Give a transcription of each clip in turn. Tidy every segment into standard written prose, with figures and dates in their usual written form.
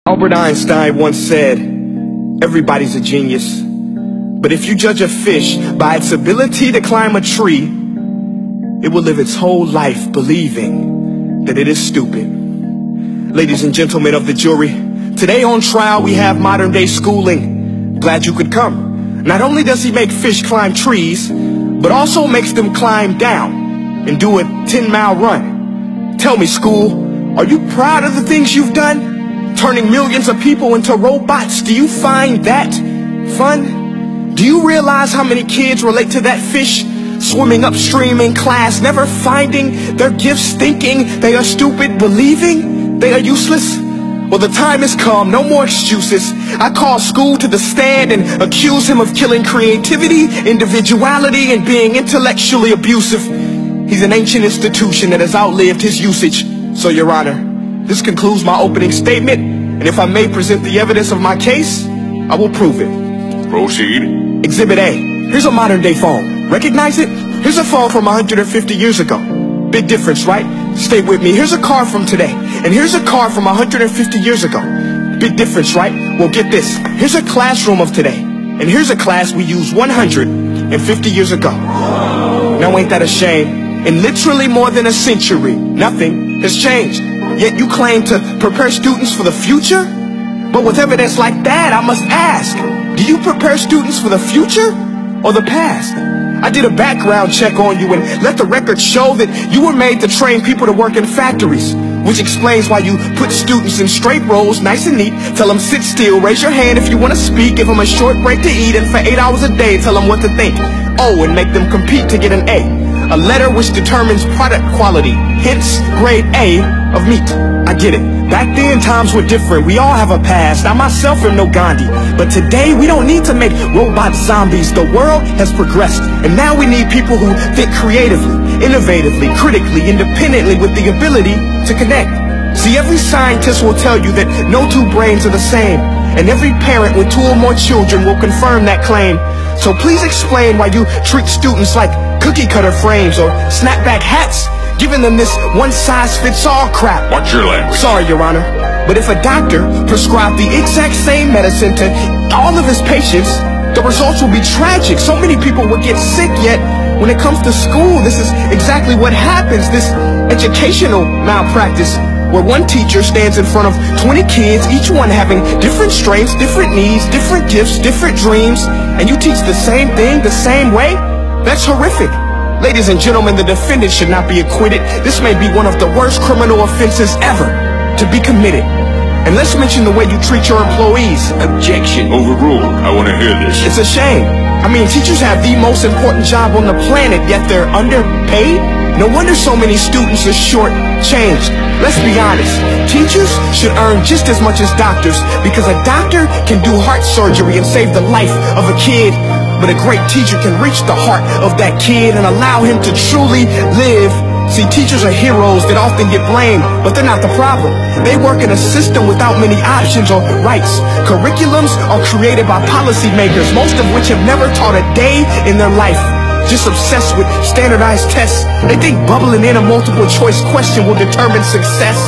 Albert Einstein once said, everybody's a genius, but if you judge a fish by its ability to climb a tree, it will live its whole life believing that it is stupid. Ladies and gentlemen of the jury, today on trial we have modern day schooling. Glad you could come. Not only does he make fish climb trees, but also makes them climb down and do a 10-mile run. Tell me, school, are you proud of the things you've done? Turning millions of people into robots, do you find that fun? Do you realize how many kids relate to that fish swimming upstream in class, never finding their gifts, thinking they are stupid, believing they are useless? Well, the time has come, no more excuses. I call school to the stand and accuse him of killing creativity, individuality, and being intellectually abusive. He's an ancient institution that has outlived his usage. So, Your Honor, this concludes my opening statement, and if I may present the evidence of my case, I will prove it. Proceed. Exhibit A. Here's a modern day phone. Recognize it? Here's a phone from 150 years ago. Big difference, right? Stay with me. Here's a car from today, and here's a car from 150 years ago. Big difference, right? Well, get this. Here's a classroom of today, and here's a class we used 150 years ago. Now ain't that a shame? In literally more than a century, nothing has changed. Yet you claim to prepare students for the future? But with evidence like that, I must ask, do you prepare students for the future or the past? I did a background check on you and let the record show that you were made to train people to work in factories, which explains why you put students in straight rows, nice and neat, tell them sit still, raise your hand if you want to speak, give them a short break to eat, and for 8 hours a day, tell them what to think. Oh, and make them compete to get an A letter which determines product quality, hence grade A of meat. I get it. Back then, times were different. We all have a past. I myself am no Gandhi. But today, we don't need to make robot zombies. The world has progressed. And now we need people who think creatively, innovatively, critically, independently, with the ability to connect. See, every scientist will tell you that no two brains are the same. And every parent with 2 or more children will confirm that claim. So please explain why you treat students like cookie cutter frames or snapback hats, giving them this one-size-fits-all crap. Watch your language. Sorry, Your Honor, but if a doctor prescribed the exact same medicine to all of his patients, the results will be tragic. So many people will get sick, yet when it comes to school, this is exactly what happens, this educational malpractice, where one teacher stands in front of 20 kids, each one having different strengths, different needs, different gifts, different dreams, and you teach the same thing the same way? That's horrific. Ladies and gentlemen, the defendant should not be acquitted. This may be one of the worst criminal offenses ever to be committed. And let's mention the way you treat your employees. Objection. Overruled. I want to hear this. It's a shame. I mean, teachers have the most important job on the planet, yet they're underpaid? No wonder so many students are short-changed. Let's be honest, teachers should earn just as much as doctors, because a doctor can do heart surgery and save the life of a kid, but a great teacher can reach the heart of that kid and allow him to truly live. See, teachers are heroes that often get blamed, but they're not the problem. They work in a system without many options or rights. Curriculums are created by policymakers, most of which have never taught a day in their life. Just obsessed with standardized tests. They think bubbling in a multiple choice question will determine success.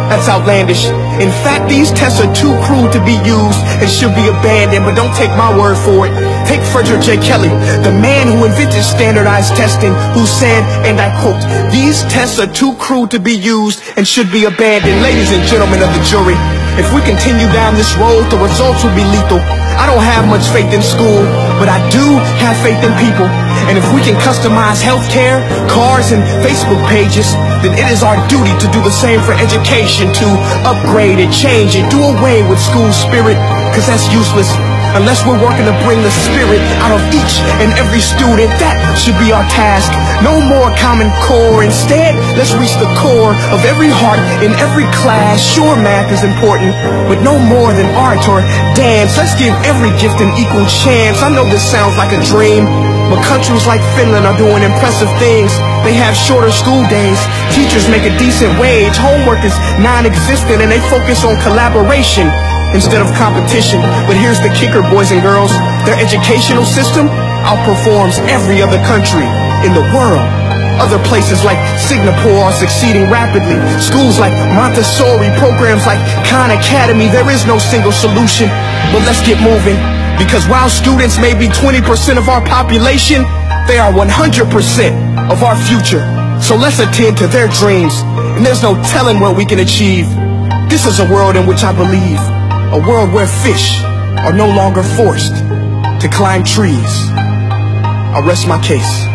That's outlandish. In fact, these tests are too cruel to be used and should be abandoned, but don't take my word for it. Take Frederick J. Kelly, the man who invented standardized testing, who said, and I quote, "These tests are too cruel to be used and should be abandoned." Ladies and gentlemen of the jury, if we continue down this road, the results will be lethal. I don't have much faith in school, but I do have faith in people. And if we can customize healthcare, cars, and Facebook pages, then it is our duty to do the same for education, to upgrade and change and do away with school spirit, because that's useless. Unless we're working to bring the spirit out of each and every student, that should be our task. No more Common Core. Instead, let's reach the core of every heart in every class. Sure, math is important, but no more than art or dance. Let's give every gift an equal chance. I know this sounds like a dream, but countries like Finland are doing impressive things. They have shorter school days, teachers make a decent wage, homework is non-existent, and they focus on collaboration instead of competition. But here's the kicker, boys and girls. Their educational system outperforms every other country in the world. Other places like Singapore are succeeding rapidly. Schools like Montessori, programs like Khan Academy. There is no single solution, but let's get moving. Because while students may be 20% of our population, they are 100% of our future. So let's attend to their dreams, and there's no telling what we can achieve. This is a world in which I believe, a world where fish are no longer forced to climb trees. I'll rest my case.